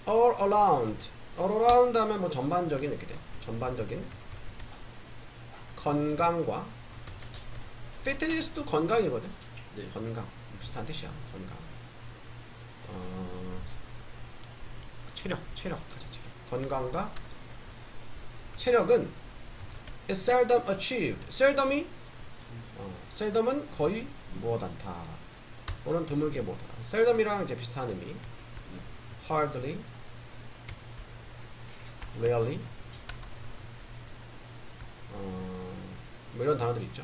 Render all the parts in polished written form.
all around. all around 하면 뭐 전반적인 이렇게 돼. 전반적인 건강과 fitness도 건강이거든. 네. 건강 비슷한 뜻이야. 건강. 체력 가자. 체력. 건강과 체력은 is seldom achieved. seldom은 거의 못한다. 또는 드물게 못하다. seldom이랑 이제 비슷한 의미. hardly, rarely, 뭐 이런 단어들 있죠.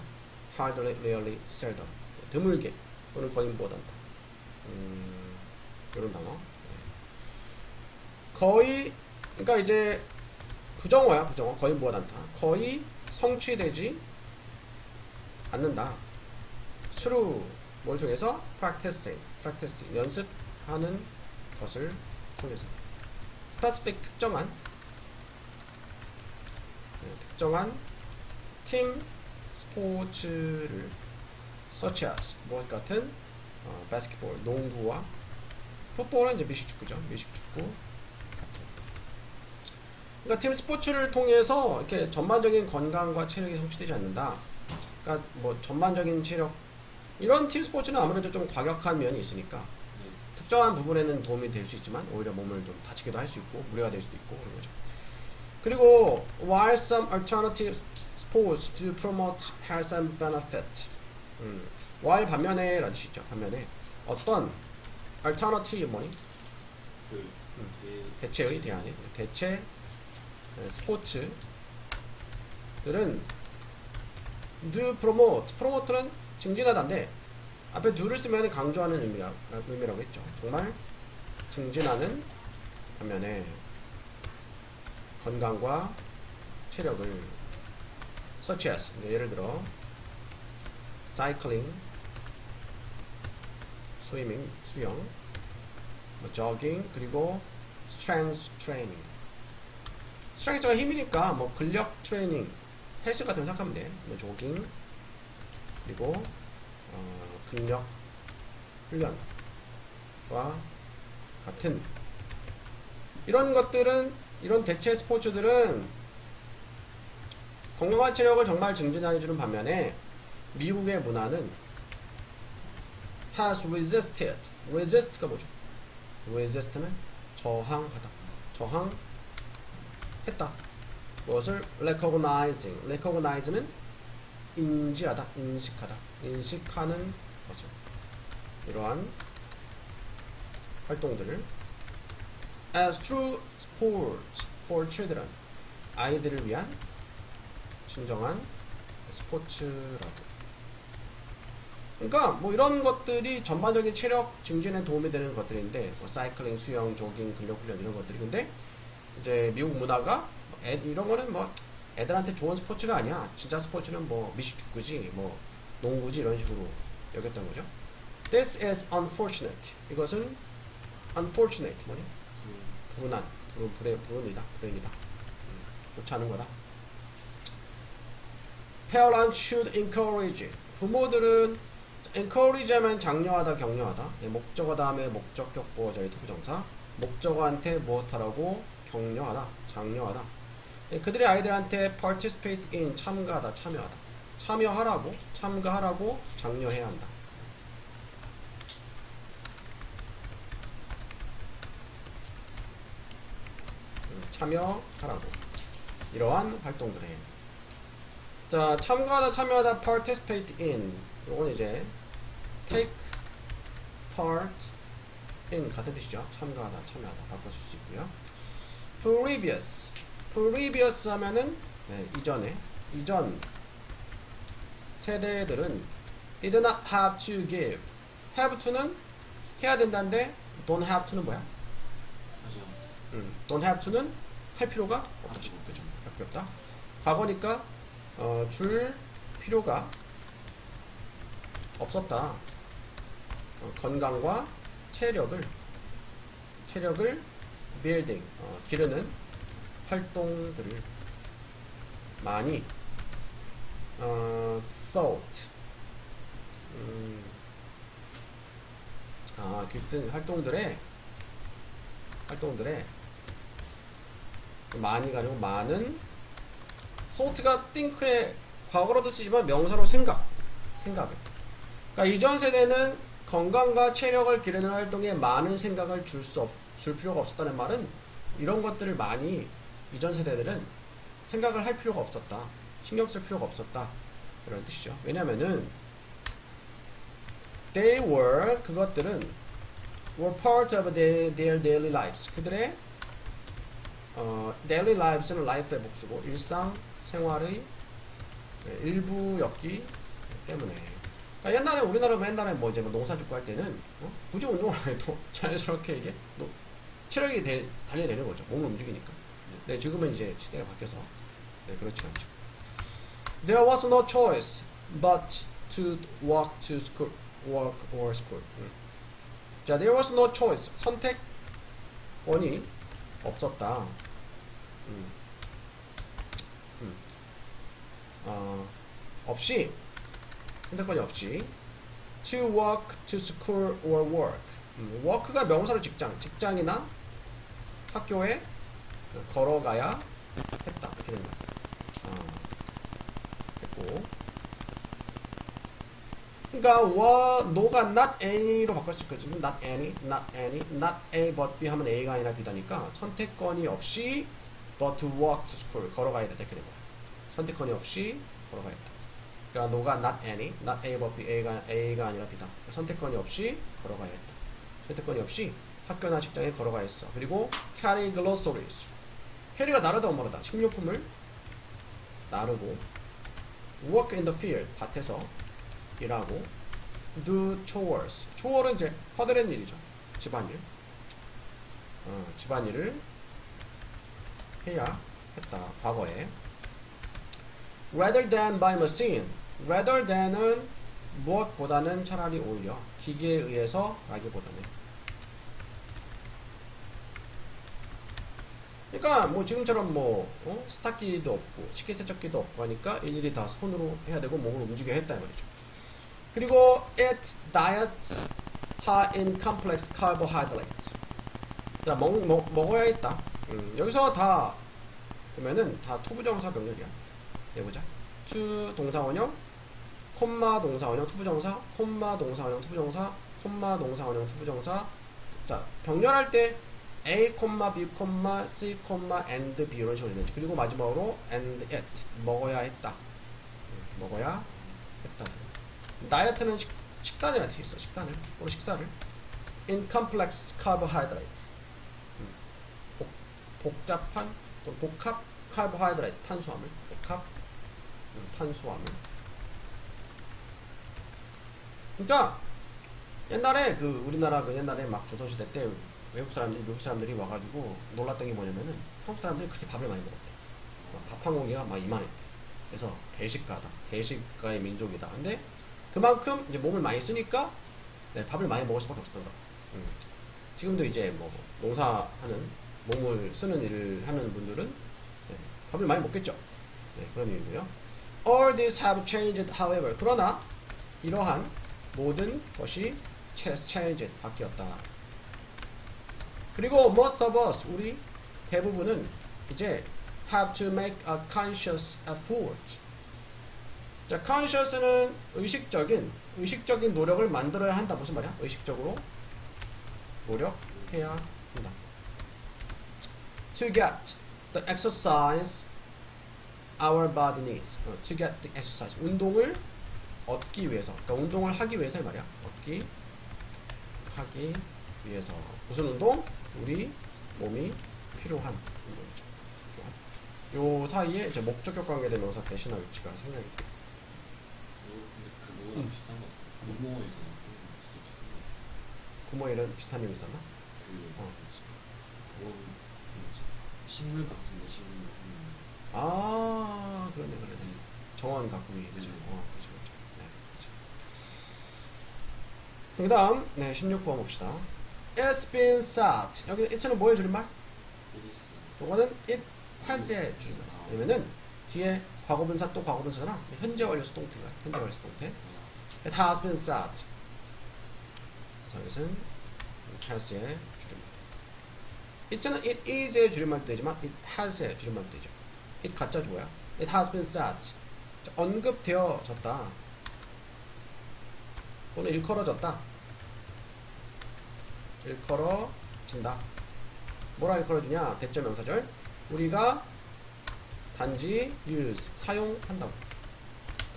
hardly, rarely, seldom. 드물게 또는 거의 못한다. 이런 단어. 거의, 그러니까 이제 부정어야, 부정어. 거의 못한다. 거의 성취되지 않는다. through 뭘 통해서? practicing, 연습하는 것을 통해서. specific 특정한 팀 스포츠를 such as 뭐 같은 basketball, 농구와 풋볼은 이제 미식축구죠. 미식축구 같은. 그러니까 팀 스포츠를 통해서 이렇게 전반적인 건강과 체력이 성취되지 않는다. 그러니까 뭐 전반적인 체력 이런 팀 스포츠는 아무래도 좀 과격한 면이 있으니까 특정한 부분에는 도움이 될 수 있지만 오히려 몸을 좀 다치기도 할 수 있고 무리가 될 수도 있고 그런 거죠. 그리고 while some alternative sports do promote health and benefit. while 반면에 라는 뜻이죠. 반면에 어떤 alternative 뭐니? 대체의 대안이 대체 스포츠들은 do promote는 증진하다인데 앞에 do를 쓰면 강조하는 의미라고 했죠. 정말 증진하는 반면에 건강과 체력을 such as 예를 들어 cycling, swimming, 수영, 뭐 jogging 그리고 strength training. strength가 힘이니까 뭐 근력 트레이닝, 헬스 같은 거 생각하면 돼. 뭐 조깅 그리고 근력 훈련과 같은 이런 것들은 이런 대체 스포츠들은 건강한 체력을 정말 증진해주는 반면에 미국의 문화는 has resist가 뭐죠? resist는 저항하다. 저항했다. 무엇을? recognize는 인지하다, 인식하는 것을. 이러한 활동들을 as true sports for children, 아이들을 위한 진정한 스포츠라고. 그러니까 뭐 이런 것들이 전반적인 체력 증진에 도움이 되는 것들인데 뭐 사이클링, 수영, 조깅, 근력 훈련 이런 것들이 근데 이제 미국 문화가 이런 거는 뭐 애들한테 좋은 스포츠가 아니야. 진짜 스포츠는 뭐 미식축구지, 뭐 농구지 이런 식으로 여겼던 거죠. This is unfortunate. 이것은 unfortunate 뭐니? 불운이다. 좋지 않은 거다. Parents should encourage. 부모들은 encourage 하면 장려하다, 격려하다. 목적어 다음에 목적격 보어자의 투부정사. 목적어한테 무엇하라고? 격려하다, 장려하다. 그들의 아이들한테 participate in, 참가하다, 참여하다. 참여하라고, 참가하라고 장려해야 한다. 참여하라고. 이러한 활동들에. 자, 참가하다, 참여하다, participate in. 요건 이제 take part in 같은 뜻이죠. 참가하다, 참여하다 바꿔 쓸 수 있고요. previous 하면은 이전 세대들은 did not have to give. have to는 해야 된다는데 don't have to는 뭐야? don't have to는 할 필요가 없다. 그죠? 할 필요 없다. 과거니까 줄 필요가 없었다. 건강과 체력을 building 기르는 활동들을 많이 thought 그 활동들에 활동들에 많이가 아니고 많은 thought가 think의 과거로도 쓰지만 명사로 생각을. 그러니까 이전 세대는 건강과 체력을 기르는 활동에 많은 생각을 줄 필요가 없었다는 말은 이런 것들을 많이 이전 세대들은 생각을 할 필요가 없었다. 신경 쓸 필요가 없었다. 이런 뜻이죠. 왜냐면은 그것들은 were part of their daily lives. 그들의 daily lives는 life의 복수고 일상 생활의 일부였기 때문에. 그러니까 옛날에 우리나라 옛날에 뭐 이제 농사 짓고 할 때는 굳이 운동을 안 해도 자연스럽게 이게 체력이 달려야 되는 거죠. 몸을 움직이니까. 네, 지금은 이제 시대가 바뀌어서 네, 그렇지 않죠. There was no choice but to walk to school, work or school. 자, there was no choice. 선택권이 없었다. 없이 선택권이 없이 to walk to school or work. work가 명사로 직장이나 학교에 걸어가야 했다. 이렇게 된다. 했고. 그러니까 no가 not any로 바꿀 수 있거든요. not any, not A but B 하면 A가 아니라 B다니까 선택권이 없이 but to walk to school 걸어가야 됐다. 이렇게 된 거야. 선택권이 없이 걸어가야 했다. 그러니까 no가 not any, not A but B, A가 아니라 B다. 선택권이 없이 걸어가야 했다. 선택권이 없이 학교나 직장에 걸어가야 했어. 그리고 carry groceries. 캐리가 나르다 엄마르다. 식료품을 나르고 work in the field. 밭에서 일하고 do chores. chore는 이제 허드렛 일이죠. 집안일. 집안일을 해야 했다. 과거에. rather than by machine. rather than은 무엇보다는 차라리 오히려 기계에 의해서 라기보다는. 그러니까 뭐 지금처럼 뭐 세탁기도 없고 식기세척기도 없고 하니까 일일이 다 손으로 해야 되고 몸을 움직여야 했다 이 말이죠. 그리고 eat diet high in complex carbohydrates. 자, 먹어야 했다. 여기서 다 보면은 다 투부정사 병렬이야. 해보자. to 동사원형, 콤마 동사원형 투부정사, 콤마 동사원형 투부정사, 콤마 동사원형 투부정사. 자, 병렬할 때 A, B, C, and B 이런 식으로 되는지. 그리고 마지막으로 and eat 먹어야 했다. 먹어야 했다. 다이어트는 식단이라 되어 있어. 식단을 또는 식사를. In complex carbohydrate. 복잡한 또는 복합 carbohydrate 탄수화물. 복합 탄수화물. 그러니까 옛날에 우리나라 옛날에 막 조선시대 때 외국 사람들이 와가지고 놀랐던 게 뭐냐면은 한국 사람들이 그렇게 밥을 많이 먹었대. 밥 한 공기가 막 이만했대. 그래서 대식가의 민족이다. 근데 그만큼 이제 몸을 많이 쓰니까 네, 밥을 많이 먹을 수밖에 없었던 거야. 지금도 이제 뭐 농사하는 몸을 쓰는 일을 하는 분들은 네, 밥을 많이 먹겠죠. 네, 그런 의미고요. All these have changed, however. 그러나 이러한 모든 것이 changed, 바뀌었다. 그리고 most of us, 우리 대부분은 이제 have to make a conscious effort. 자, conscious는 의식적인 노력을 만들어야 한다. 무슨 말이야? 의식적으로 노력해야 한다. To get the exercise our body needs. To get the exercise. 운동을 얻기 위해서. 그러니까 운동을 하기 위해서 이 말이야. 하기 위해서. 무슨 운동? 우리 몸이 필요한 운동이죠. 요 사이에 이제 목적격 관계된 명사 대신할 위치가 생략이 돼요. 근데 그거랑 비슷한 거 같아요. 구모에서는 진짜 비슷한 거. 구모에 이런 비슷한 내용 있었나? 식물 같은데 식물. 그러네. 정원 가꾸기. 그죠? 그렇죠. 네, 그렇죠. 그 다음, 네, 16번 봅시다. It's been said. 여기 it는 뭐의 줄임말? 요거는 it has의 줄임말. 왜냐면은 뒤에 과거분사 또 과거분사잖아. 현재 완료 수동태가. 현재 완료 수동태. It has been said. 그래서 이것은 has의 줄임말. it는 it is의 줄임말도 되지만 it has의 줄임말도 되죠. it 가짜 주어야. it has been said. 자, 언급되어졌다. 또는 일컬어졌다. 일컬어진다. 뭐라 일컬어주냐? 대절 명사절. 우리가 단지 use 사용한다고.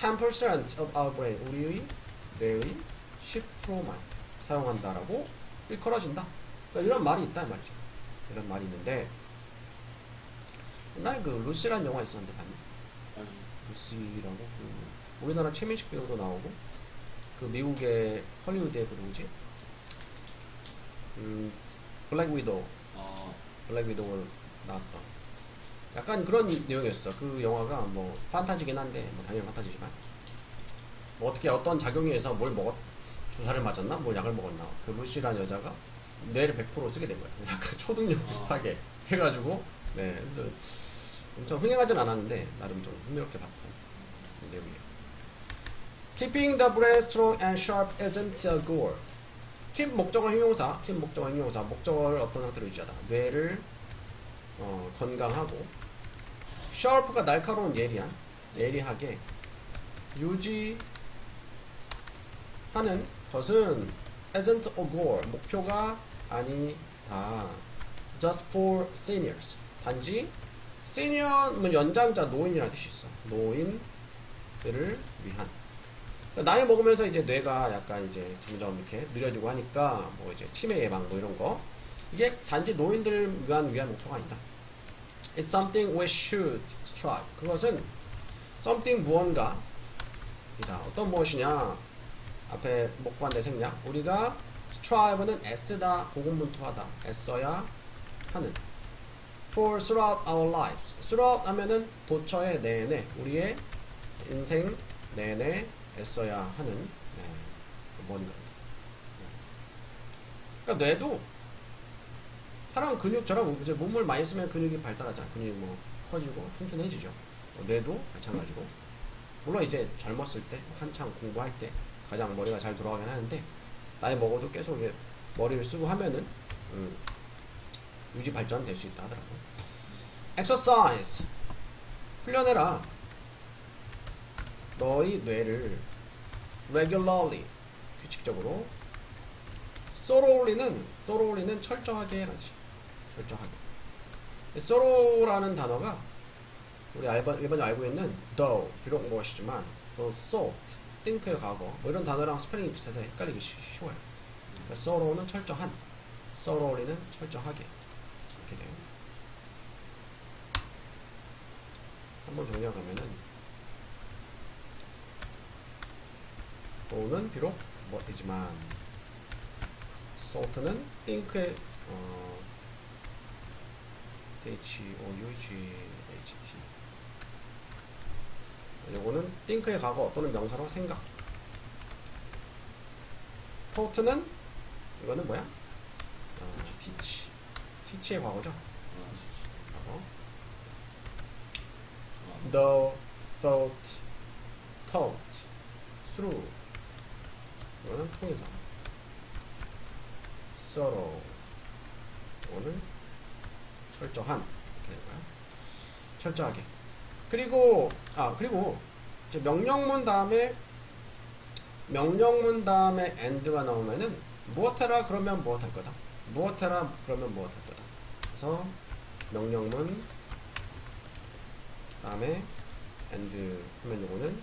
10% of our brain 우리의 뇌의 10%만 사용한다라고 일컬어진다. 그러니까 이런 말이 있다 이 말이죠. 이런 말이 있는데 옛날에 그 루시라는 영화 있었는데 봤니? 아니 루시라고 그 우리나라 최민식 배우도 나오고 그 미국의 헐리우드의 그 누구지? 블랙 위도우 아 블랙 위도우 나왔던 약간 그런 내용이었어. 그 영화가 뭐 판타지긴 한데 뭐 당연히 판타지지만 뭐 어떻게 어떤 작용에 의해서 뭘 먹었 주사를 맞았나 뭘 약을 먹었나 그 루시라는 여자가 뇌를 100% 쓰게 된 거야. 약간 초능력 비슷하게 해가지고 네 그 엄청 흥행하진 않았는데 나름 좀 흥미롭게 봤던 내용이에요. Keeping the brain strong and sharp isn't a goal. keep 목적어 형용사, keep 목적어 형용사, 목적어를 어떤 상태로 유지하다. 뇌를 건강하고 sharp가 날카로운 예리한, 예리하게 유지하는 것은 isn't a goal, 목표가 아니다. just for seniors. 단지 senior는 연장자, 노인이라는 뜻이 있어. 노인들을 위한. 나이 먹으면서 이제 뇌가 약간 이제 점점 이렇게 느려지고 하니까 뭐 이제 치매 예방 뭐 이런 거 이게 단지 노인들 위한 목표가 아니다. It's something we should strive. 그것은 something 무언가 이다. 어떤 무엇이냐? 앞에 목관대 생략. 우리가 strive는 애쓰다, 고군분투하다, 애써야 하는. For throughout our lives. throughout 하면은 도처의 내내, 우리의 인생 내내 애써야 하는 뭔가. 그러니까 뇌도 사람 근육처럼 이제 몸을 많이 쓰면 근육이 발달하잖아. 근육이 뭐 커지고 튼튼해지죠. 뇌도 마찬가지고. 물론 이제 젊었을 때 한창 공부할 때 가장 머리가 잘 돌아가긴 하는데 나이 먹어도 계속 이게 머리를 쓰고 하면은 유지 발전될 수 있다 하더라고. Exercise 훈련해라. 너희 뇌를 regularly 규칙적으로 thoroughly는 철저하게 해라지. 철저하게. thorough라는 단어가 우리 일반적으로 알고 있는 though 비록 무엇이지만 또 thought think의 과거 뭐 이런 단어랑 스펠링이 비슷해서 헷갈리기 쉬워요. 그러니까 thorough는 철저한, thoroughly는 철저하게 이렇게 돼요. 한번 정리하면은 또는 비록 뭐이지만 thought는 think의 T-H-O-U-G-H-T 요거는 think의 과거 또는 명사로 생각. thought는 이거는 뭐야? teach의 과거죠. 과거. The thought, taught, through 이거는 통해서. thorough 이거는 철저한 이렇게 되는 거야. 철저하게. 그리고 이제 명령문 다음에 and가 나오면은 무엇해라 그러면 무엇 할 거다. 무엇해라 그러면 무엇 할 거다. 그래서 명령문 다음에 and 하면 요거는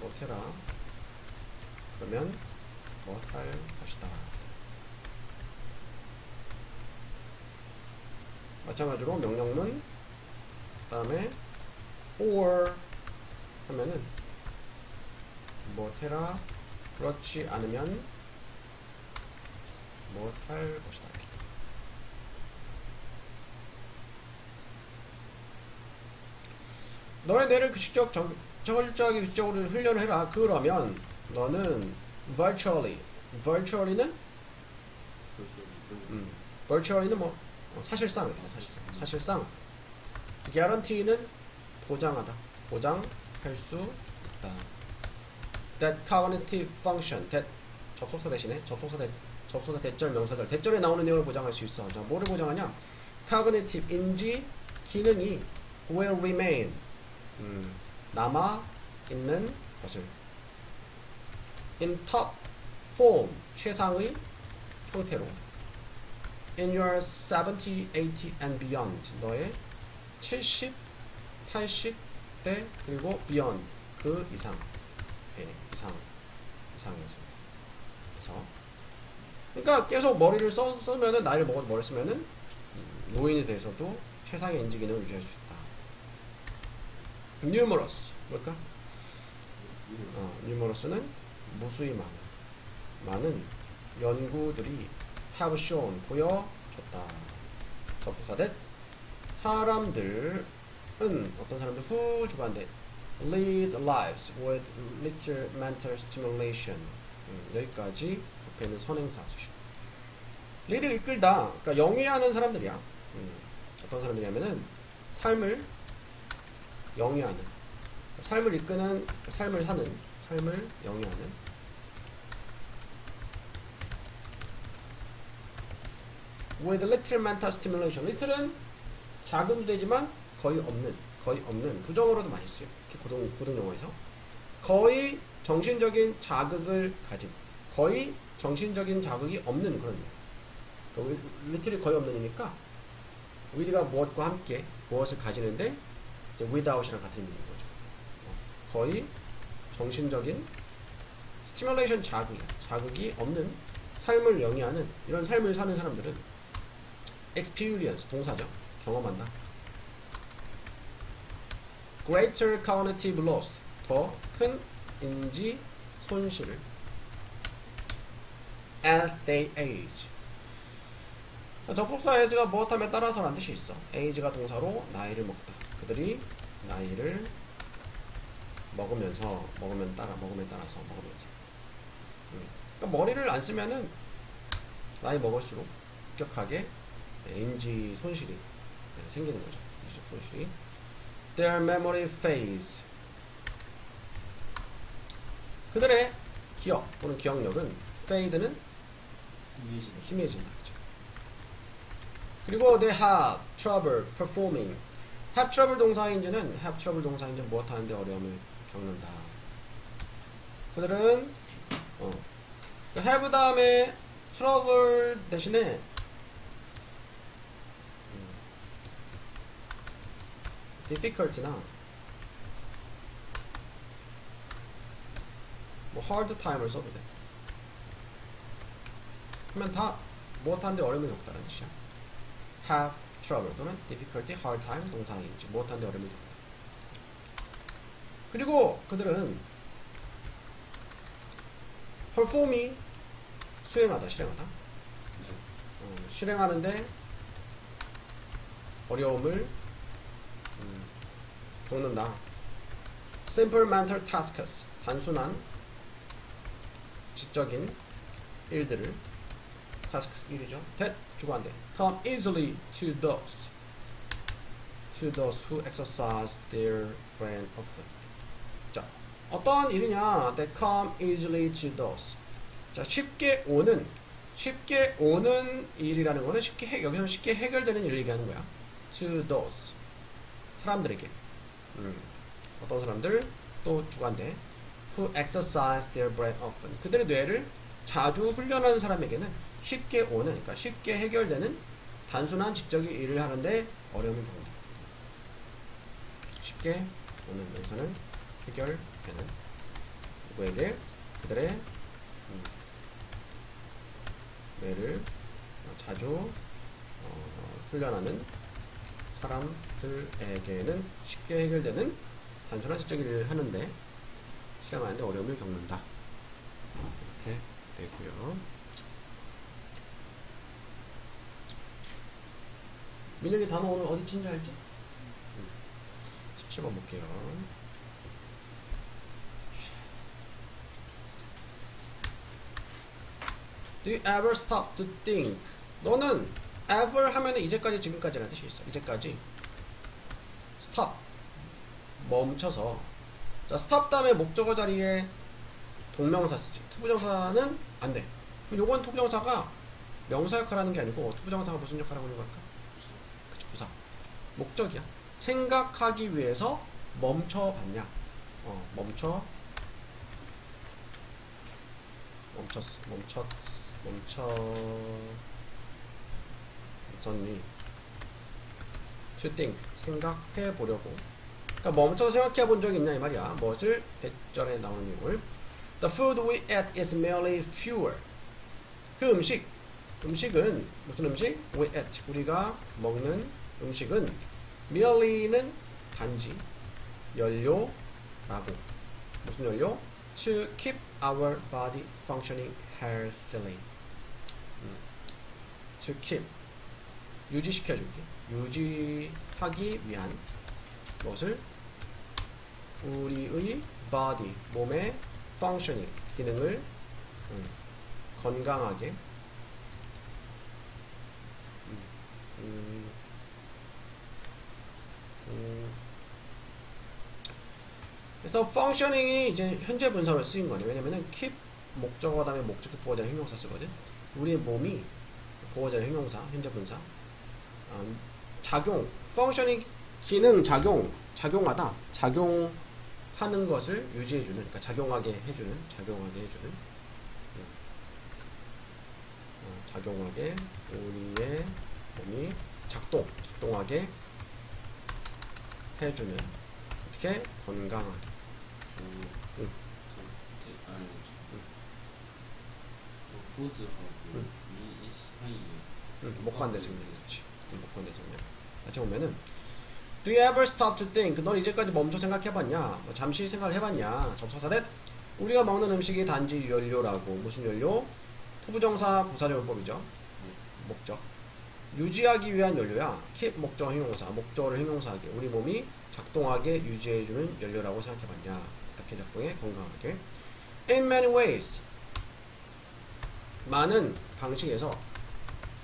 무엇해라 그러면 무엇 할 것이다. 마찬가지로 명령문 다음에 or 하면은 무엇해라 그렇지 않으면 무엇 할 것이다. 너의 뇌를 철저하게 규칙적으로 훈련을 해라. 그러면 너는 virtually는 뭐 사실상 guarantee는 보장하다. 보장할 수 있다. That cognitive function, that 접속사 대신에 접속사 접속사, 대절, 명사절. 대절에 나오는 내용을 보장할 수 있어. 자, 뭐를 보장하냐? cognitive 인지 기능이 will remain 남아 있는 것을 in top form 최상의 형태로 in your 70, 80 and beyond 너의 70, 80대 그리고 beyond 그 이상 이상에서 그러니까 계속 머리를 쓰면은 나이를 먹어도 머리 쓰면은 노인이 돼서도 최상의 인지 기능을 유지할 수 있다. numerous 뭘까? numerous는 무수히 많은 연구들이 have shown 보여줬다. 접속사 that 사람들은 어떤 사람들 who 주관대 lead lives with little mental stimulation 여기까지 옆에 있는 선행사 수식 lead 이끌다 그러니까 영위하는 사람들이야. 어떤 사람들이냐면은 삶을 영위하는 삶을 이끄는 삶을 사는 삶을 영위하는 with little mental stimulation little은 작은 되지만 거의 없는 부정어로도 많이 쓰여 고등 용어에서 거의 정신적인 자극을 가진 거의 정신적인 자극이 없는 그런 그러니까 little이 거의 없는 이니까 with가 무엇과 함께 무엇을 가지는데 이제 without이랑 같은 의미인 거죠. 거의 정신적인 stimulation 자극이 없는 삶을 영위하는 이런 삶을 사는 사람들은 experience 동사죠. 경험한다. greater cognitive loss 더 큰 인지 손실을 as they age 접속사 as가 무엇하면 따라서라는 뜻이 있어. age가 동사로 나이를 먹다. 그들이 나이를 먹으면 따라서 그러니까 머리를 안 쓰면은 나이 먹을수록 급격하게 인지 손실이 생기는 거죠. 인지 손실이. Their memory phase 그들의 기억 또는 기억력은 fade는 희미해진다. 그렇죠? 그리고 they have trouble performing. have trouble 동사인지는 have trouble 동사인지 무엇하는데 어려움을 겪는다. 그들은 have 다음에 trouble 대신에 difficulty나 뭐 hard time을 써도 돼. 그러면 다 무엇하는데 어려움을 겪다라는 뜻이야. have trouble 또는 difficulty, hard time 동사인지 무엇하는데 어려움을 겪다. 그리고 그들은 perform이 수행하다, 실행하다. 실행하는데 어려움을 겪는다. simple mental tasks 단순한 지적인 일들을 tasks 일이죠. that 주관대 come easily to those who exercise their brain often. 자, 어떠한 일이냐? that come easily to those. 자, 쉽게 오는 일이라는 거는 여기서 쉽게 해결되는 일을 얘기하는 거야. to those 사람들에게 어떤 사람들 또 주관대 who exercise their brain often 그들의 뇌를 자주 훈련하는 사람에게는 쉽게 오는 그러니까 쉽게 해결되는 단순한 지적인 일을 하는데 어려움을 겪는다. 쉽게 오는 여기서는 해결되는 누구에게 그들의 뇌를 자주 훈련하는 사람들에게는 쉽게 해결되는 단순한 지적인 일을 하는데 실행하는데 어려움을 겪는다. 이렇게 되고요. 민혁이 단어 오늘 어디 친지 알지? 17번 볼게요. Do you ever stop to think? 너는 ever 하면은 이제까지 지금까지라는 뜻이 있어. 이제까지 stop 멈춰서 자 stop 다음에 목적어 자리에 동명사 쓰지. 투부정사는 안 돼. 그럼 요건 투부정사가 명사 역할하는 게 아니고 투부정사가 무슨 역할을 하고 있는 걸까? 그쵸, 부사. 목적이야. 생각하기 위해서 멈춰봤냐? 멈췄니? To think, 생각해 보려고. 그러니까 멈춰서 생각해 본 적이 있냐 이 말이야. 무엇을? 대절에 나오는 내용을. The food we ate is merely fuel. 그 음식은 무슨 음식? We ate, 우리가 먹는 음식은 merely는 단지 연료라고. 무슨 연료? To keep our body functioning healthily. To keep, 유지시켜주기, 유지하기 위한 것을 우리의 body, 몸의 functioning, 기능을 건강하게 그래서 functioning이 이제 현재 분사로 쓰인 거네. 왜냐면은 keep 목적어 다음에 목적격 보호자 형용사 쓰거든. 우리 몸이 보호자 형용사 현재 분사 작용 functioning 기능 작용하다 작용하는 것을 유지해주는 그러니까 작용하게 해주는 작용하게 우리의 몸이 작동하게 해주는 어떻게 건강하게 포즈하고 이 사이에 목관대성명 그렇지. 목관대성명 같이 보면은 Do you ever stop to think? 넌 이제까지 멈춰 생각해봤냐? 뭐 잠시 생각을 해봤냐? 접속사 that 우리가 먹는 음식이 단지 연료라고. 무슨 연료? 투부정사 부사적용법이죠. 목적 유지하기 위한 연료야. keep 목적 형용사 목적어를 형용사하게 우리 몸이 작동하게 유지해주는 연료라고 생각해봤냐? 이렇게 작동해 건강하게. In many ways 많은 방식에서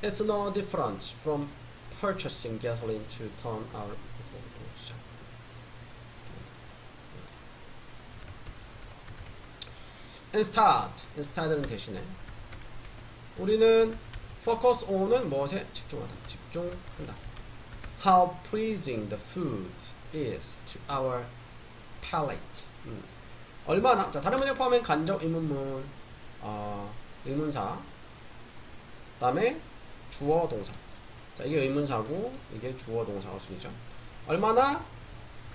It's no different from purchasing gasoline to turn our instead는 대신에 우리는 focus on은 무엇에 집중하다 집중한다. How pleasing the food is to our palate. 얼마나 자 다른 문제 포함한 간접 의문문 의문사 다음에 주어 동사. 자 이게 의문사고 이게 주어 동사가 순이죠. 얼마나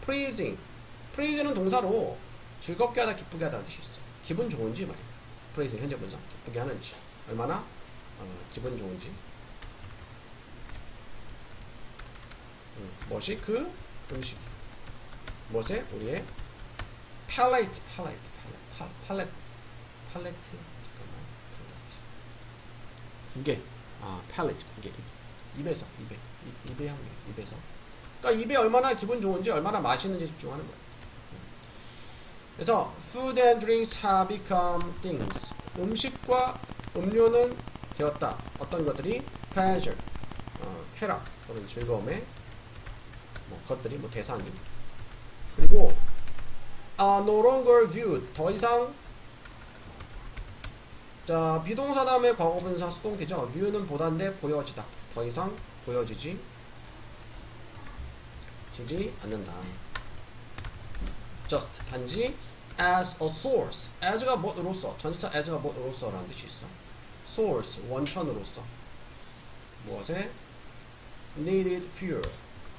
pleasing은 동사로 즐겁게 하다 기쁘게 하다는 뜻이 있어. 기분 좋은지 말이야. pleasing 현재 분사 기쁘게 하는지 얼마나 기분 좋은지 무엇이 그 음식이 무엇에 우리의 palate 잠깐만 구개 palate 구개 입에서 입의 향기 입에서 그러니까 입에 얼마나 기분 좋은지 얼마나 맛있는지 집중하는 거예요. 그래서 food and drinks have become things 음식과 음료는 되었다. 어떤 것들이 pleasure 쾌락 또는 즐거움의 것들이 대상이 그리고 no longer viewed 더 이상 자 비동사 다음에 과거분사 수동태죠. view는 보다인데 보여지다 더 이상 보여지지 않는다. just 단지 as a source as가 뭐로서 전치사 as가 뭐로서 라는 뜻이 있어. source 원천으로서 무엇에 needed fuel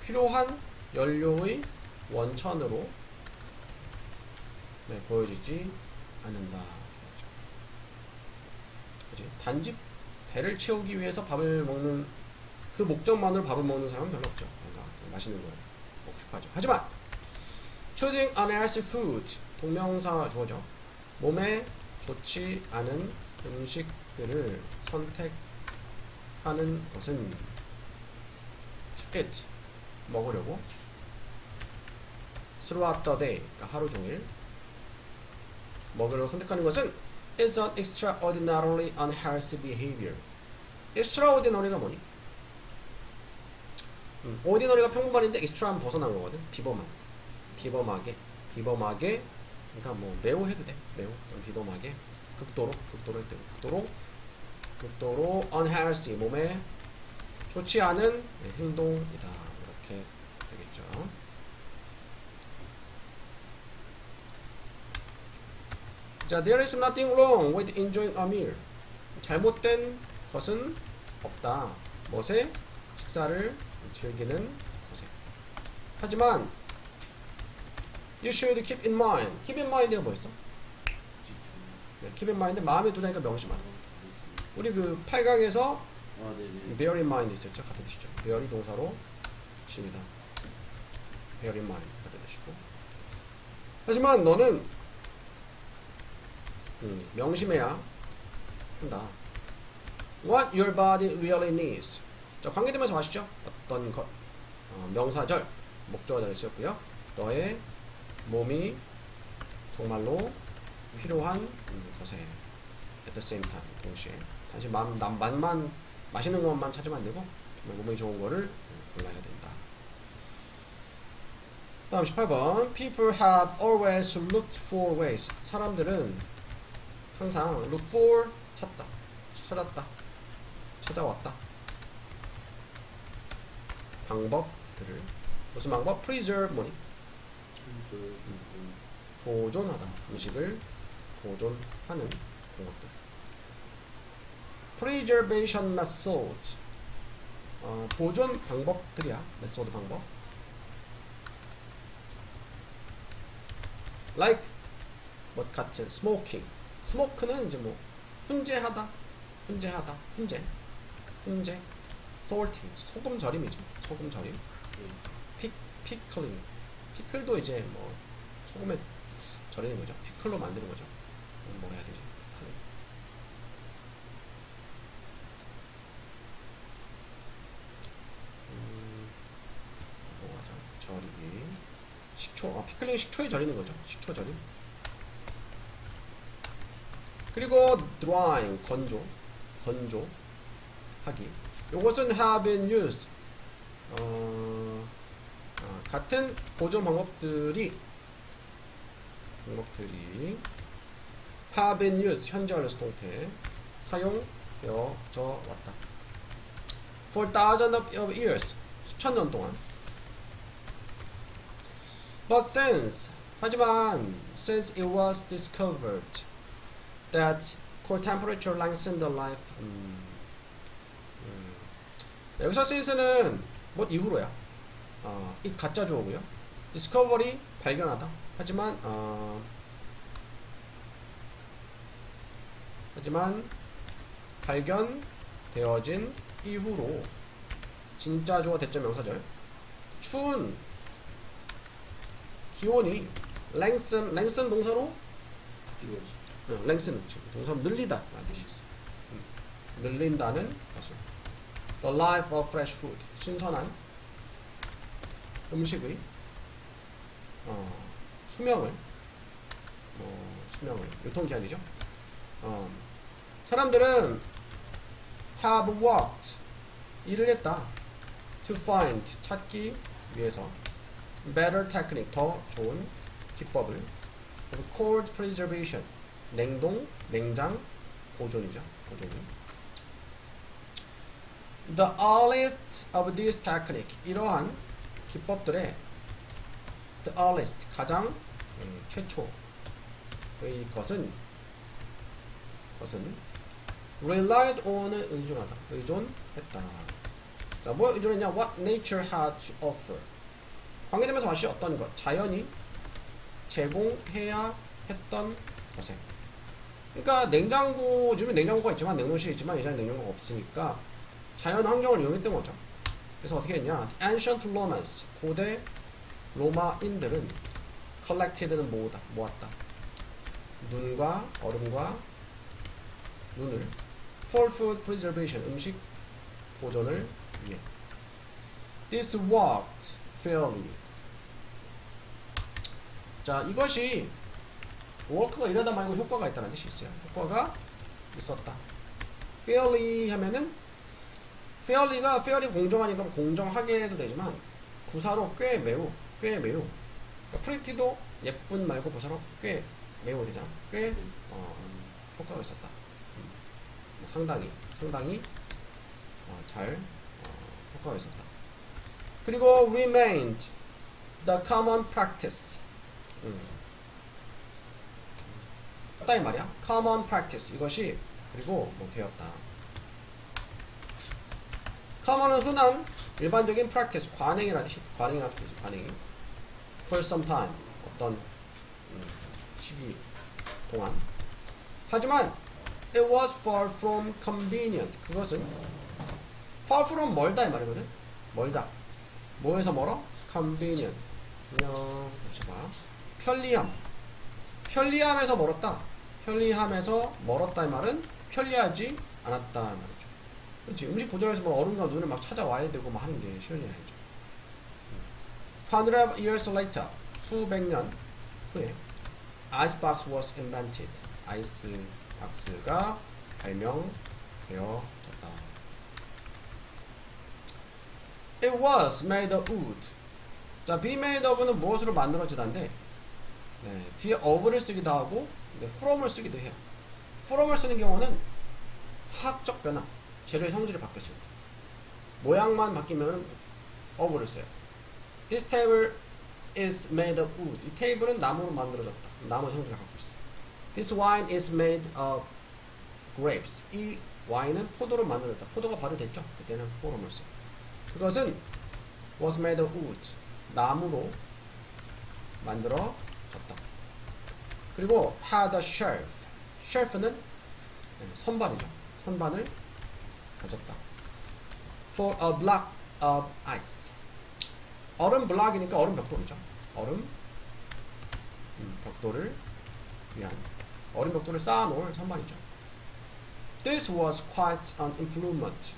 필요한 연료의 원천으로 보여지지 않는다. 그치? 단지 배를 채우기 위해서 밥을 먹는 그 목적만으로 밥을 먹는 사람은 별로 없죠. 뭔가 맛있는 걸 먹고 싶어 하죠. 하지만 choosing unhealthy food 동명사 주어죠. 몸에 좋지 않은 음식들을 선택하는 것은 eat 먹으려고 throughout the day 그러니까 하루 종일 먹으려고 선택하는 것은 is an extraordinarily unhealthy behavior. extraordinary가 뭐니? ordinary가 평범한인데 extra는 벗어난 거거든. 비범하게 그러니까 매우 해도 돼. 매우 비범하게 극도로 할 때 극도로 극도로 unhealthy, 몸에 좋지 않은 행동이다. 이렇게 되겠죠. 자, there is nothing wrong with enjoying a meal. 잘못된 것은 없다. 무엇에? 식사를 즐기는 것에. 하지만 you should keep in mind. keep in mind가 뭐였어? 네, keep in mind 마음에 두다니까 명심하다. 우리 그 8강에서 아, 네네. bear in mind 있었죠? 같은 뜻이죠. bear이 동사로 십니다. bear in mind 같은 뜻이고. 하지만 너는 명심해야 한다. What your body really needs. 자, 관계되면서 아시죠? 어떤 것. 명사절, 목적어절이 쓰였고요. 너의 몸이 정말로 필요한 것에 at the same time, 동시에. 단지 맛만 맛있는 것만 찾으면 안 되고 정말 몸에 좋은 거를 골라야 된다. 다음 18번. People have always looked for ways. 사람들은 항상 look for 찾다, 찾았다, 찾아왔다. 방법들을. 무슨 방법? preserve 뭐니? 보존하다. 음식을 보존하는 방법들. preservation methods. 보존 방법들이야. 메소드 방법. like 뭐 같은 smoking. 스모크는 이제 뭐 훈제하다, 훈제, salting, 소금 절임이죠. 소금 절임. 피클링, 피클도 이제 뭐 소금에 절이는 거죠. 피클로 만드는 거죠. 뭐라 해야 되지? 피클링. 뭐하죠? 절이기. 식초, 피클링 식초에 절이는 거죠. 식초 절임. 그리고 drying, 건조하기. 이것은 have been used. 같은 보존 방법들이 have been used, 현재 완료 수동태 사용되어져 왔다. for thousands of years, 수천 년 동안. But 하지만 since it was discovered that cold temperature lengthened the life. 여기서 since는 뭐 이후로야. 이 가짜 주어고요. discovery 발견하다. 하지만 발견되어진 이후로 진짜 주어 대절 명사절. 추운 기온이 lengthen 동사로 lengthen 동사 늘리다 라는 뜻이 있어. 늘린다는 것을. The life of fresh food, 신선한 음식의 수명을 유통기한이죠. 사람들은 have worked, 일을 했다. to find, 찾기 위해서 better technique, 더 좋은 기법을. cold preservation, 냉장 보존이죠. The earliest of these technique, 이러한 기법들의 the earliest, 가장 최초의 것은 relied on을 의존했다. 자, 뭐 의존했냐? What nature had to offer. 관계되면서 마치 어떤 것, 자연이 제공해야 했던 것에. 그러니까 냉장고, 요즘에 냉장고가 있지만, 냉동실이 있지만 예전에 냉장고가 없으니까 자연 환경을 이용했던 거죠. 그래서 어떻게 했냐? Ancient Romans, 고대 로마인들은 collected는 모았다. 눈과 얼음과 눈을 for food preservation, 음식 보존을 위해. This worked fairly. 자, 이것이 work가 이러다 말고 효과가 있다는 뜻이 있어요. 효과가 있었다. fairly 하면은 fairly 공정하니까 공정하게 해도 되지만 부사로 꽤 매우 그러니까 pretty도 예쁜 말고 부사로 꽤 매우 되잖아. 꽤 효과가 있었다. 상당히 상당히 잘 효과가 있었다. 그리고 remained the common practice. 이 말이야. common practice 이것이 그리고 뭐 되었다. common은 흔한 일반적인 practice 관행이라는 뜻이 관행이 for some time 어떤 시기 동안. 하지만 it was far from convenient. 그것은 far from 멀다 이 말이거든. 멀다. 뭐에서 멀어? convenient. 안녕. 봐. 편리함에서 멀었다. 편리함에서 멀었다 이 말은 편리하지 않았다 이 말이죠. 그렇지. 음식 보자에서 뭐 얼음과 눈을 막 찾아와야 되고 막 하는 게 쉬운 일이 아니죠. 100 years later, 수백 년 후에 icebox was invented. 아이스박스가 발명되어졌다. It was made of wood. 자, be made of는 무엇으로 만들어지다인데, 네, 뒤에 of를 쓰기도 하고, 네, from을 쓰기도 해요. from을 쓰는 경우는 화학적 변화, 재료의 성질이 바뀌었을 때, 모양만 바뀌면 of를 써요. This table is made of wood. 이 테이블은 나무로 만들어졌다. 나무 성질을 갖고 있어. This wine is made of grapes. 이 와인은 포도로 만들어졌다. 포도가 발효됐죠? 그때는 from을 써요. 그것은 was made of wood. 나무로 만들어졌다. 그리고 had a shelf. shelf는 선반이죠. 선반을 가졌다. For a block of ice. 얼음 블락이니까 얼음 벽돌이죠. 얼음 벽돌을 위한 얼음 벽돌을 쌓아놓을 선반이죠. This was quite an improvement.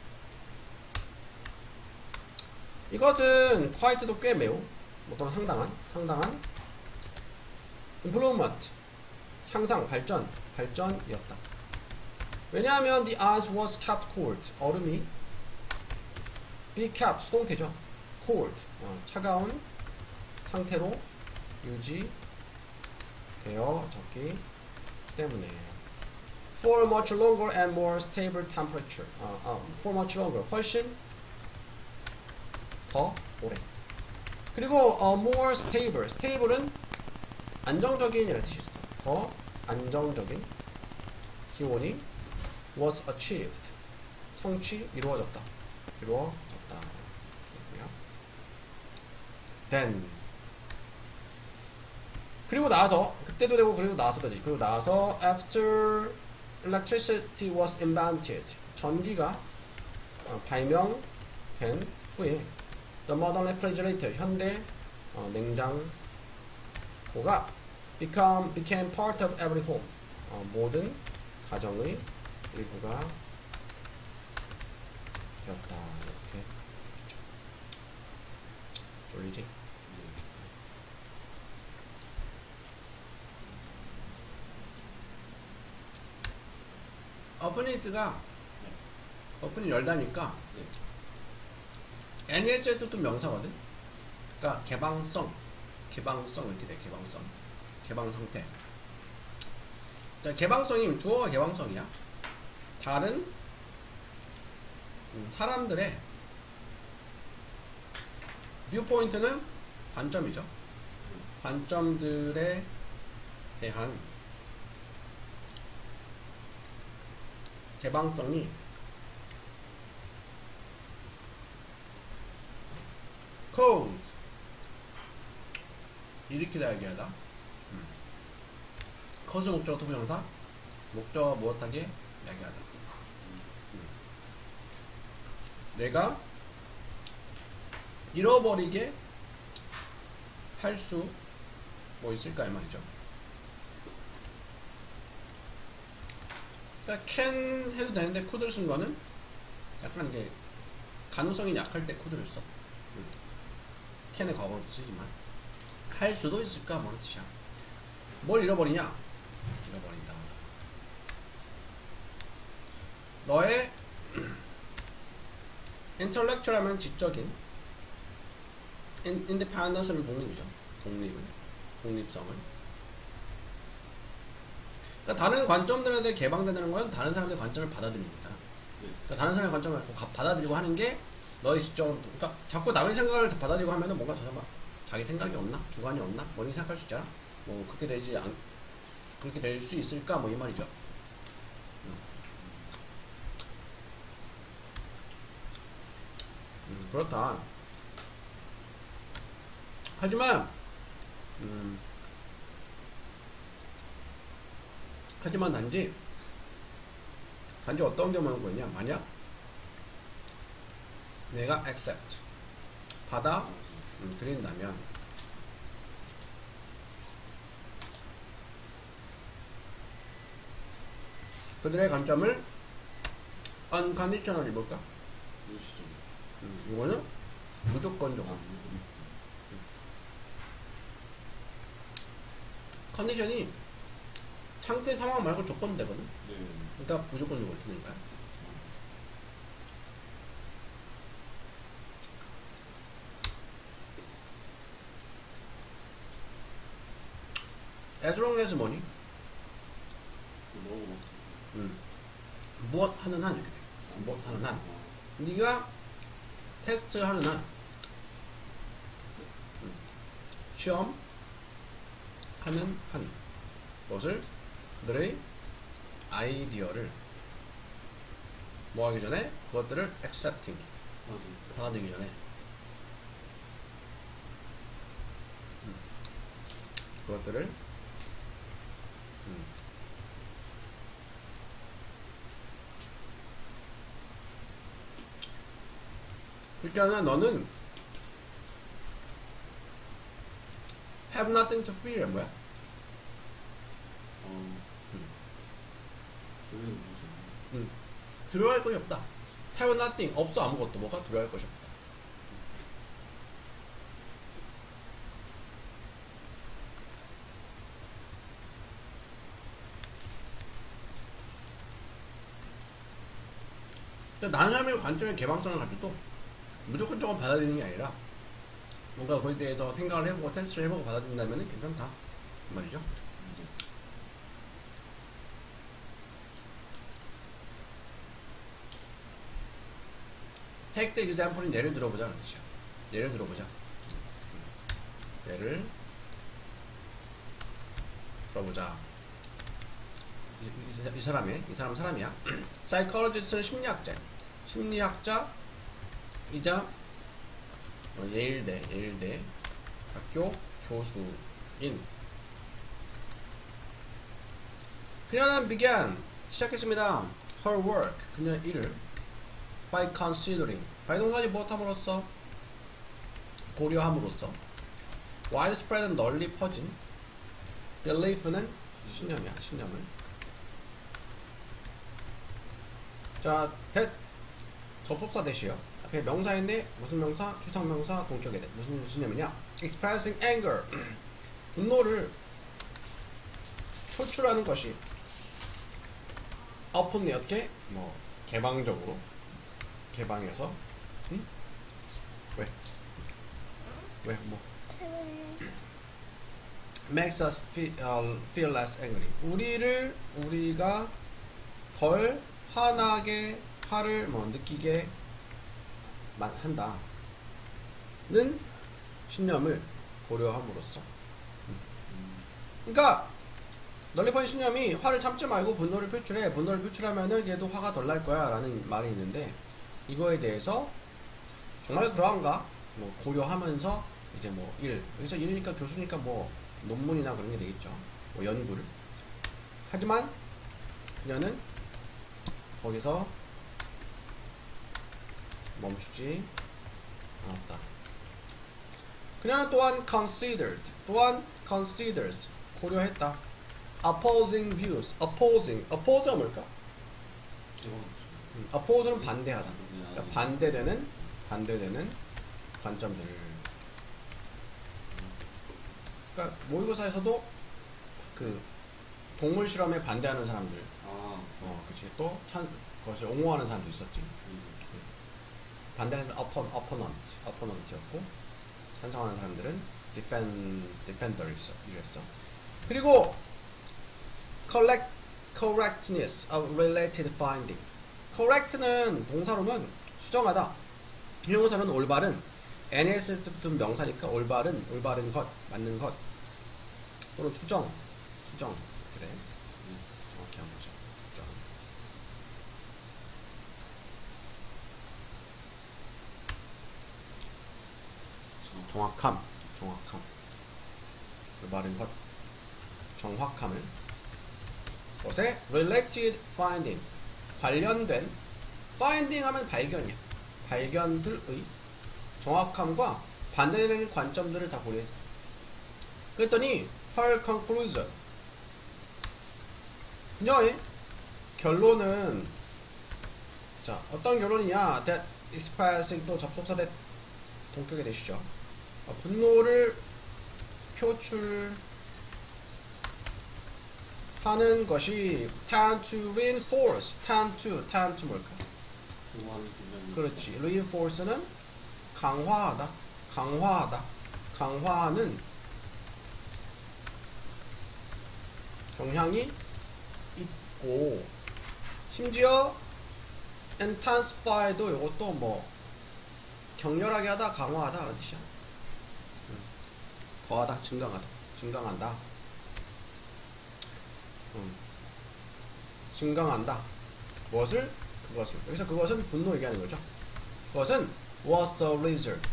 이것은 quite도 꽤 매우 또는 상당한 improvement 향상 발전이었다. 왜냐하면 the ice was kept cold. 얼음이 be kept 수동태죠. cold 차가운 상태로 유지되어졌기 때문에 for much longer and more stable temperature. for much longer 훨씬 더 오래. 그리고 more stable. stable은 안정적인이라는 뜻이 있어. 더 안정적인 기온이 was achieved. 이루어졌다. then 그리고 나서 그때도 되고 그리고 나서도 되지. 그리고 나서 after electricity was invented. 전기가 발명된 후에 the modern refrigerator 현대 냉장고가 became part of every home. 모든 가정의 일부가 되었다. 이렇게 졸리지? 오픈이 열다니까 NHS도 명사거든. 그러니까 개방성 이렇게 돼. 개방 상태. 자, 개방성이 주어가 개방성이야. 다른 사람들의 뷰포인트는 관점이죠. 관점들에 대한 개방성이 cause 일으키다 얘기하다. cause 목적어 투부정사 목적어 무엇하게 이야기하다. 내가 잃어버리게 할 수 뭐 있을까 이 말이죠. 그러니까 can 해도 되는데 could를 쓴 거는 약간 이게 가능성이 약할 때 could를 써. can의 과거로 쓰지만 할 수도 있을까 뭐 뜻이야. 뭘 잃어버리냐? 잃어버린다. 너의 intellectual 하면 지적인 independence는 독립이죠. 독립성을. 그러니까 다른 관점들에 대해 개방된다는 건 다른 사람들의 관점을 받아들입니다. 그러니까 다른 사람의 관점을 받아들이고 하는 게 너의 시점. 그러니까 자꾸 남의 생각을 받아들이고 하면은 뭔가 저 사람 자기 생각이 없나, 주관이 없나, 뭐 이렇게 생각할 수 있잖아. 뭐 그렇게 될 수 있을까, 뭐 이 말이죠. 그렇다. 하지만 하지만 단지 어떤 경우는 뭐냐, 만약 내가 accept 받아 들인다면 그들의 관점을 unconditionally 볼까? 무시점. 이거는 무조건적으로. 컨디션이 상태 상황 말고 조건 되거든. 네. 그러니까 무조건적으로 쓰는 거야. as long as 뭐니? 뭐라고 막. 무엇 하는 한 이렇게 돼. 무엇 하는 한. 네가 테스트 하는 한, 시험 하는 한, 것을 그들의 아이디어를 뭐 하기 전에 그것들을 accepting 받아들이기 전에 그것들을 일단은 너는 have nothing to fear 뭐야? 저는 뭐죠? 두려워할 것이 없다. have nothing 없어. 아무것도. 뭐가 두려워할 것이 없다. 그러니까 다른 사람의 관점의 개방성을 가지고 무조건적으로 받아들이는 게 아니라 뭔가 거기에 대해서 생각을 해보고 테스트를 해보고 받아들인다면 괜찮다 그 말이죠. take the example인 예를 들어보자 그렇죠. 예를 들어보자. 예를 들어보자. 이 사람 사람이야. psychologist는 심리학자이자 예일대 학교 교수인. 그녀는 began 시작했습니다. her work 그녀의 일을 by considering by 동사지 무엇함으로써 고려함으로써 widespread은 널리 퍼진 belief는 신념이야. 신념을. 자, 접속사 대시요. 앞에 명사인데 무슨 명사? 추상명사 동격에 대. 무슨 신념이냐? expressing anger 분노를 표출하는 것이 openly 어떻게? 뭐 개방적으로 개방해서 왜? 뭐 makes us feel less angry. 우리가 덜 화나게 화를 느끼게 한다는 신념을 고려함으로써. 그러니까 널리 퍼진 신념이 화를 참지 말고 분노를 표출해. 분노를 표출하면은 얘도 화가 덜 날 거야 라는 말이 있는데 이거에 대해서 정말 그러한가 고려하면서 이제 여기서 일이니까 교수니까 논문이나 그런 게 되겠죠. 연구를. 하지만 그녀는 거기서 멈추지 않았다. 그녀는 또한 considers 고려했다. opposing views. oppose가 뭘까? oppose는 반대하다. 그러니까 반대되는 관점들을. 그러니까 모의고사에서도 그 동물 실험에 반대하는 사람들, 그치, 또 그것을 옹호하는 사람도 있었지. 반대하는 opponent였고 찬성하는 사람들은 defender였어. 이랬어. 그리고 correctness of related finding. correct는 동사로는 수정하다. 형용사는 올바른. NSS 붙은 명사니까 올바른 것, 맞는 것. 또는 수정. 그래. 정확히 한번 보자. 수정. 정확함. 올바른 것. 정확함을. 것에 related finding. 관련된. finding 하면 발견이야. 발견들의 정확함과 반대되는 관점들을 다 고려했어. 그랬더니 her conclusion. 그녀의 결론은 자 어떤 결론이냐? that expressing 또 접속사 대 동격이 되시죠. 분노를 표출하는 것이 tend to reinforce. tend to 뭘까? 좋아하는 굉장히 그렇지. reinforce는 강화하다. 강화하는 경향이 있고, 심지어 intensify도 이것도 뭐 격렬하게 하다, 강화하다 그런 뜻이야. 더하다, 증강한다. 증강한다. 무엇을? 그것을. 여기서 그것은 분노 얘기하는 거죠. 그것은 was the result.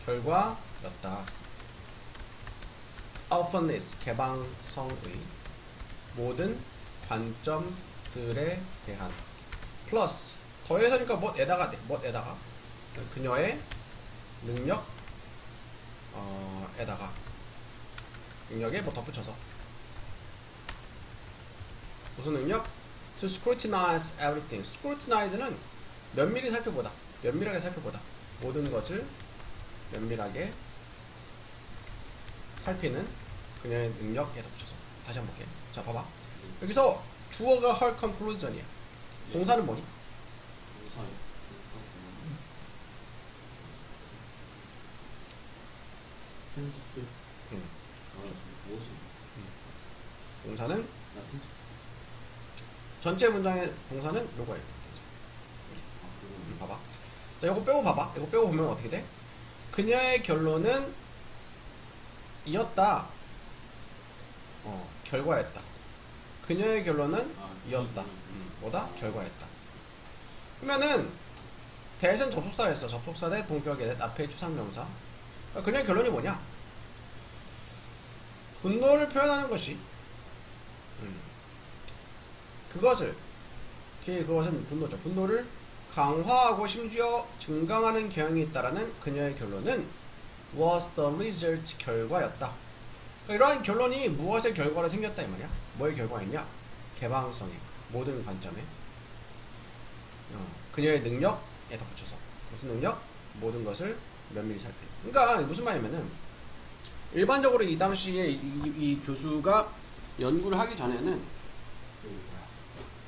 결과였다. openness. 개방성의. 모든 관점들에 대한. 플러스. 더해서니까 뭐에다가 돼. 뭐에다가. 그녀의 능력. 에다가. 능력에 뭐 덧붙여서. 무슨 능력? To scrutinize everything. scrutinize는 면밀히 살펴보다. 면밀하게 살펴보다. 모든 것을 면밀하게 살피는 그녀의 능력에 덧붙여서. 다시 한번 볼게. 자, 봐봐. 여기서 주어가 her conclusion이야. 동사는 뭐니? 동사요. 편집들. 무엇이? 동사는 나 편집. 전체 문장의 동사는 요거예요. 봐봐. 자, 이거 빼고 봐봐. 이거 빼고 보면 어떻게 돼? 그녀의 결론은 이었다. 결과였다. 그녀의 결론은 이었다. 뭐다? 결과였다. 그러면은 대신 접속사였어. 접속사 대 동격의 앞에 추상명사. 그녀의 결론이 뭐냐? 분노를 표현하는 것이 그것은 분노죠. 분노를 강화하고 심지어 증강하는 경향이 있다라는 그녀의 결론은 was the result. 결과였다. 그러니까 이러한 결론이 무엇의 결과로 생겼다 이 말이야. 뭐의 결과였냐? 개방성의 모든 관점에 그녀의 능력에 덧붙여서. 무슨 능력? 모든 것을 면밀히 살피는. 그러니까 무슨 말이냐면은 일반적으로 이 당시에 이 교수가 연구를 하기 전에는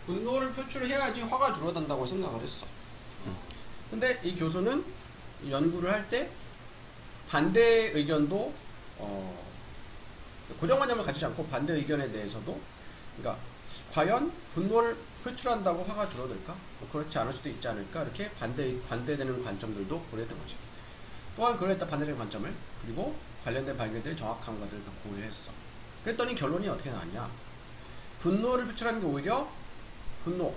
분노를 표출해야지 화가 줄어든다고 생각을 했어. 근데 이 교수는 연구를 할 때 반대 의견도 고정관념을 가지지 않고 반대 의견에 대해서도, 그러니까 과연 분노를 표출한다고 화가 줄어들까? 그렇지 않을 수도 있지 않을까? 이렇게 반대되는 관점들도 고려했던 거지. 또한 그랬다 반대되는 관점을, 그리고 관련된 발견들의 정확한 것들을 다 고려했어. 그랬더니 결론이 어떻게 나왔냐? 분노를 표출하는 게 오히려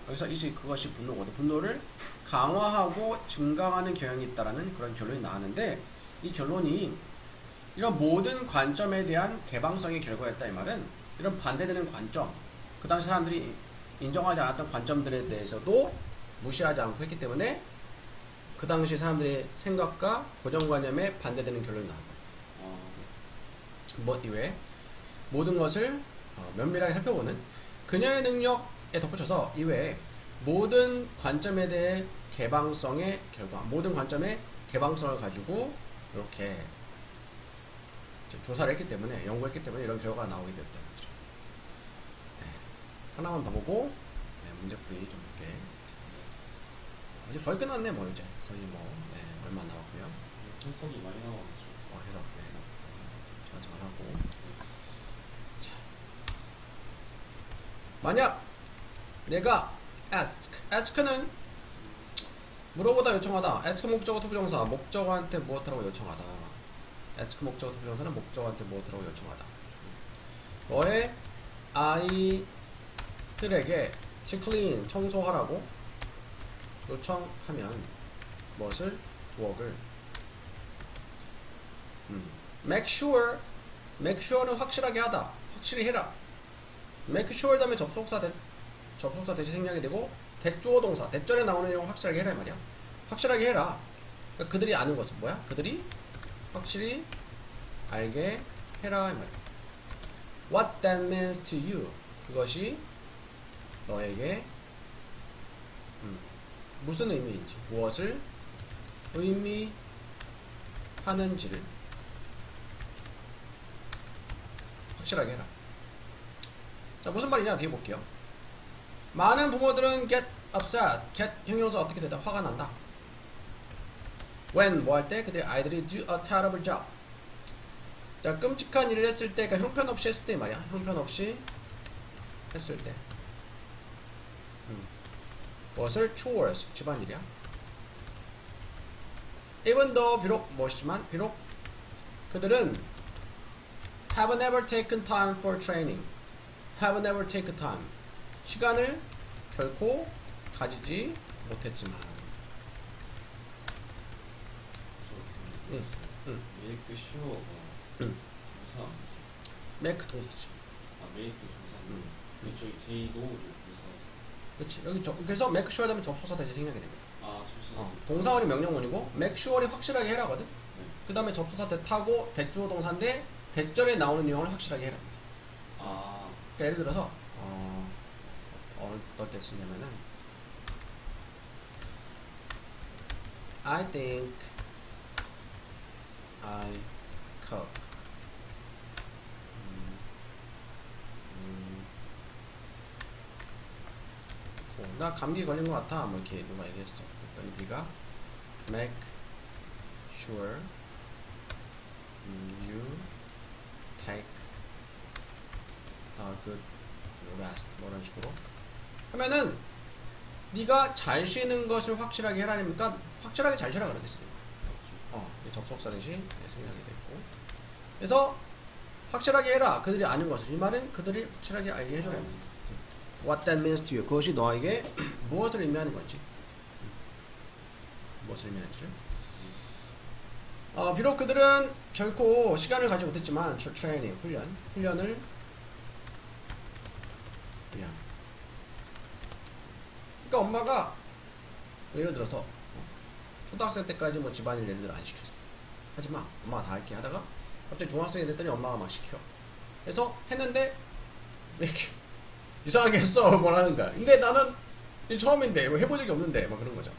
여기서 그것이 분노거든. 분노를 강화하고 증강하는 경향이 있다라는 그런 결론이 나왔는데, 이 결론이 이런 모든 관점에 대한 개방성의 결과였다 이 말은 이런 반대되는 관점, 그 당시 사람들이 인정하지 않았던 관점들에 대해서도 무시하지 않고 했기 때문에 그 당시 사람들의 생각과 고정관념에 반대되는 결론이 나왔다. 뭐 이외에 모든 것을 면밀하게 살펴보는 그녀의 능력에 덧붙여서 이외에 모든 관점에 대해 개방성의 결과, 모든 관점의 개방성을 가지고 이렇게 조사를 했기 때문에, 연구했기 때문에 이런 결과가 나오게 됐다는 거죠. 네. 하나만 더 보고 문제풀이 좀 볼게. 이제 거의 끝났네. 뭐 이제 거의 얼마 안 남았고요. 해석이 많이 나와가지고. 해석 잘하고. 자, 만약 내가 ask는 물어보다 요청하다. ask 목적어 투부정사. 목적어한테 무엇하라고 요청하다. ask 목적어 투부정사는 목적어한테 무엇하라고 요청하다. 너의 아이들에게 to clean 청소하라고 요청하면 무엇을? 부엌을 make sure는 확실하게 하다. 확실히 해라. make sure 다음에 접속사 대신 생략이 되고 대주어 동사 대절에 나오는 내용 확실하게 해라 이 말이야. 확실하게 해라. 그러니까 그들이 아는 것은 뭐야? 그들이 확실히 알게 해라 이 말이야. What that means to you. 그것이 너에게 무슨 의미인지, 무엇을 의미하는지를 확실하게 해라. 자, 무슨 말이냐 뒤에 볼게요. 많은 부모들은 get upset, get 형용사 어떻게 되다? 화가 난다. when 뭐 할 때? 그들의 아이들이 do a terrible job. 자, 끔찍한 일을 했을 때, 그러니까 형편없이 했을 때 말이야. 형편없이 했을 때. 무엇을? chores, 집안일이야. even though, 비록 무엇이지만, 비록 그들은 have never taken time for training. have never taken time. 시간을 결코 가지지 못했지만. 메이크 슈어가 동사 아니지? make 동사지. 아 메이크 동사인데 이쪽이 제이도 동사. 그렇지. 여기 그래서 make sure 하면 접속사 대신 생략이 됩니다. 아 접수사. 동사원이 명령문이고 make sure이 확실하게 해라거든. 네. 그 다음에 접속사 대 타고 대주어 동사인데 대절에 나오는 내용을 확실하게 해라. 아 그러니까 예를 들어서 어떨 때 쓰냐면은 I think I cook. 나 감기 걸린 것 같아. 뭐 이렇게 누가 얘기했어. 그랬더니 네가 make sure you take a good rest. 뭐 이런 식으로 하면은 네가 잘 쉬는 것을 확실하게 해라니까 확실하게 잘 쉬라 그런 뜻이에요. 접속사 대신 생략이 됐고. 그래서 확실하게 해라. 그들이 아는 것을. 이 말은 그들이 확실하게 알게 해줘야 합니다. What that means to you. 그것이 너에게 무엇을 의미하는 건지. 무엇을 의미하는지를. 비록 그들은 결코 시간을 가지 못했지만 트레이닝, 훈련을 그러니까 엄마가 예를 들어서 초등학생 때까지 뭐 집안일 예를 들어 안 시켰어. 하지마. 엄마가 다 할게 하다가 갑자기 중학생이 됐더니 엄마가 막 시켜. 그래서 했는데 왜 이렇게 이상하게 했어. 뭐라는 거야. 근데 나는 이 처음인데 뭐 해본 적이 없는데 막 그런 거죠.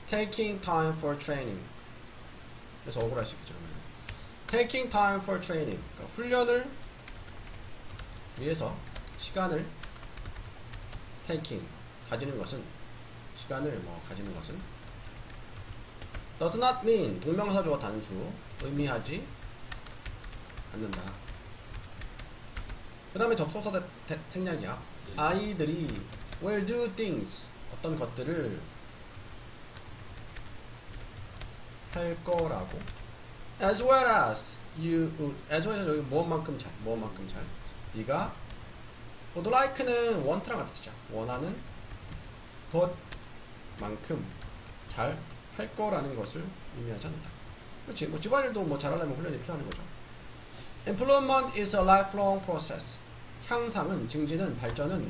Taking time for training. 그래서 억울할 수 있겠죠. Taking time for training. 그러니까 훈련을 위해서 시간을 taking 가지는 것은 시간을 가지는 것은 does not mean 동명사주어 단수 의미하지 않는다. 그 다음에 접속사 생략이야. 아이들이 will do things 어떤 것들을 할 거라고 as well as you as well as 여기 무엇만큼 잘 네가 would like는 want랑 같은 뜻이야. 원하는 것만큼 잘 할 거라는 것을 의미하지 않는다. 그렇지. 뭐 집안일도 뭐 잘하려면 훈련이 필요한 거죠. Improvement is a lifelong process. 향상은, 증진은, 발전은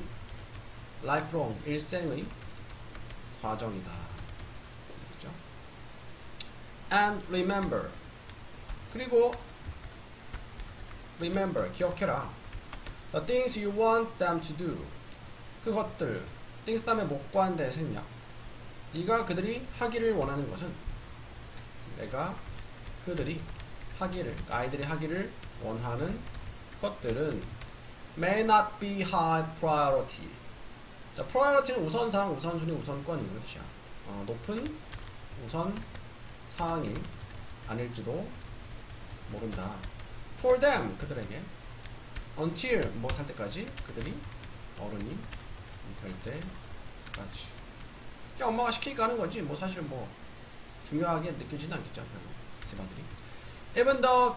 lifelong, 일생의 과정이다. 그렇죠? And remember. 그리고 remember, 기억해라. The things you want them to do. 그것들, things 다음에 목과한데 생략. 네가 그들이 하기를 원하는 것은 내가 그들이 하기를, 아이들이 하기를 원하는 것들은 may not be high priority. 자, priority는 우선사항, 우선순위, 우선권 이런 뜻이야. 높은 우선 사항이 아닐지도 모른다. For them, 그들에게. Until, 뭐 할 때까지, 그들이 어른이 될 때까지. 그냥 엄마가 시키니까 하는 거지. 뭐 사실 뭐 중요하게 느껴지진 않겠죠. 별로 집안들이. Even the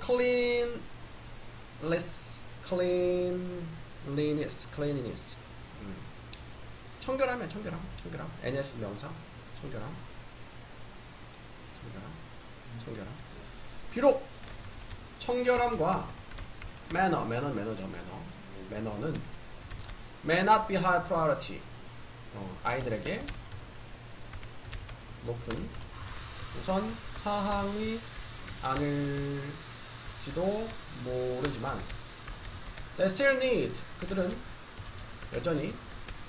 cleanliness. 청결함이야, 청결함. NS 명사, 청결함. 비록 청결함과 매너죠. 매너는 may not be high priority. 아이들에게 높은 우선 사항이 아닐지도 모르지만 they still need, 그들은 여전히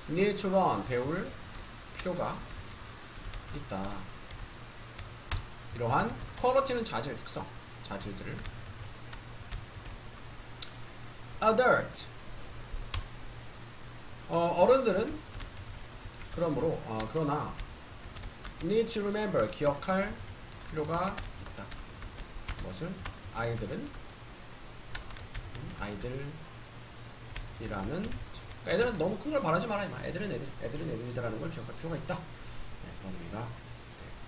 need to learn, 배울 필요가 있다. 이러한 quality는 자질, 특성, 자질들을 adult, 어른들은 그러나 need to remember, 기억할 필요가 있다. 무엇을? 아이들이라는, 애들은 너무 큰 걸 바라지 마라. 애들은 애들이라는 걸 기억할 필요가 있다. 네, 그런 의미가